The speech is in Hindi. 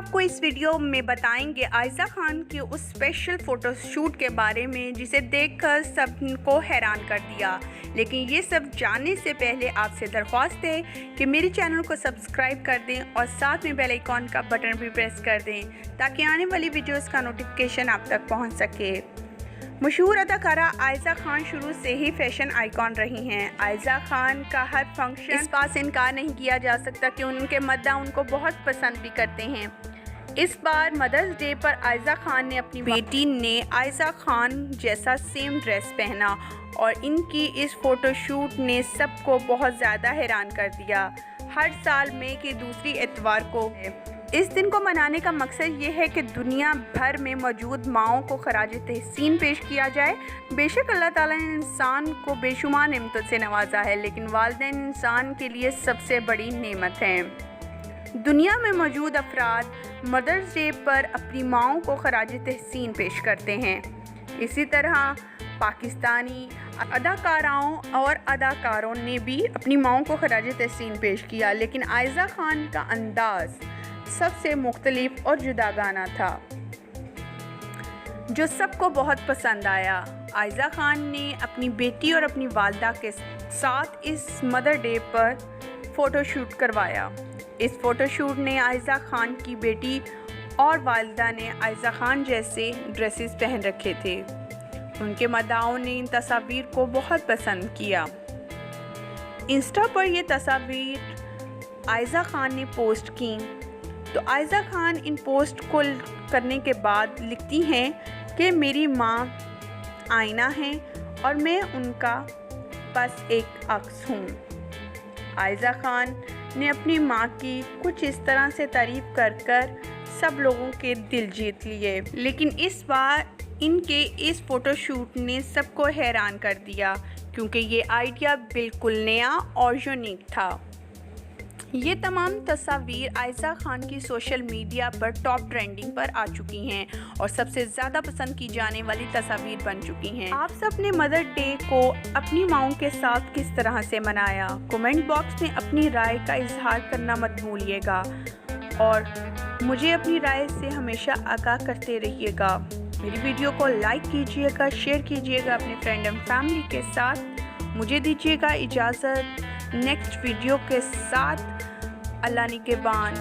आपको इस वीडियो में बताएंगे आयशा खान के उस स्पेशल फ़ोटोशूट के बारे में जिसे देखकर सबको हैरान कर दिया। लेकिन ये सब जानने से पहले आपसे दरख्वास्त है कि मेरे चैनल को सब्सक्राइब कर दें और साथ में बेल आइकॉन का बटन भी प्रेस कर दें ताकि आने वाली वीडियोस का नोटिफिकेशन आप तक पहुंच सके। मशहूर अदाकारा आयशा खान शुरू से ही फैशन आइकॉन रही हैं। आयशा खान का हर फंक्शन इस बात से इनकार नहीं किया जा सकता कि उनके मद्दा उनको बहुत पसंद भी करते हैं। इस बार मदर्स डे पर आयशा खान ने अपनी बेटी ने आयशा खान जैसा सेम ड्रेस पहना और इनकी इस फोटोशूट ने सबको बहुत ज़्यादा हैरान कर दिया। हर साल मई के दूसरी इतवार को इस दिन को मनाने का मकसद ये है कि दुनिया भर में मौजूद माओं को खराज तहसीन पेश किया जाए। बेशक अल्लाह ताला ने इंसान को बेशुमार नेमतों से नवाजा है, लेकिन वालिदैन इंसान के लिए सबसे बड़ी नेमत हैं। दुनिया में मौजूद अफराद मदर्स डे पर अपनी माओं को खराज तहसीन पेश करते हैं। इसी तरह पाकिस्तानी अदाकाराओं और अदाकारों ने भी अपनी माओं को खराज तहसीन पेश किया, लेकिन आयशा खान का अंदाज़ सबसे मुख्तलिफ और जुदागाना था जो सबको बहुत पसंद आया। आयशा खान ने अपनी बेटी और अपनी वालदा के साथ इस मदर डे पर फ़ोटोशूट करवाया। इस फ़ोटोशूट ने आयशा खान की बेटी और वालदा ने आयशा खान जैसे ड्रेसेस पहन रखे थे। उनके मदाओं ने इन तस्वीर को बहुत पसंद किया। इंस्टा पर ये तस्वीर आयशा खान ने पोस्ट की तो आयशा खान इन पोस्ट को करने के बाद लिखती हैं कि मेरी माँ आईना है और मैं उनका बस एक अक्स हूँ। आयशा खान ने अपनी माँ की कुछ इस तरह से तारीफ़ कर सब लोगों के दिल जीत लिए, लेकिन इस बार इनके इस फ़ोटोशूट ने सबको हैरान कर दिया क्योंकि ये आइडिया बिल्कुल नया और यूनिक था। ये तमाम तस्वीर आयशा खान की सोशल मीडिया पर टॉप ट्रेंडिंग पर आ चुकी हैं और सबसे ज़्यादा पसंद की जाने वाली तस्वीर बन चुकी हैं। आप सब ने मदर डे को अपनी माओं के साथ किस तरह से मनाया? कमेंट बॉक्स में अपनी राय का इजहार करना मत भूलिएगा और मुझे अपनी राय से हमेशा आगाह करते रहिएगा। मेरी वीडियो को लाइक कीजिएगा, शेयर कीजिएगा अपने फ्रेंड एंड फैमिली के साथ। मुझे दीजिएगा इजाज़त नेक्स्ट वीडियो के साथ। अल्लाह निगहबान।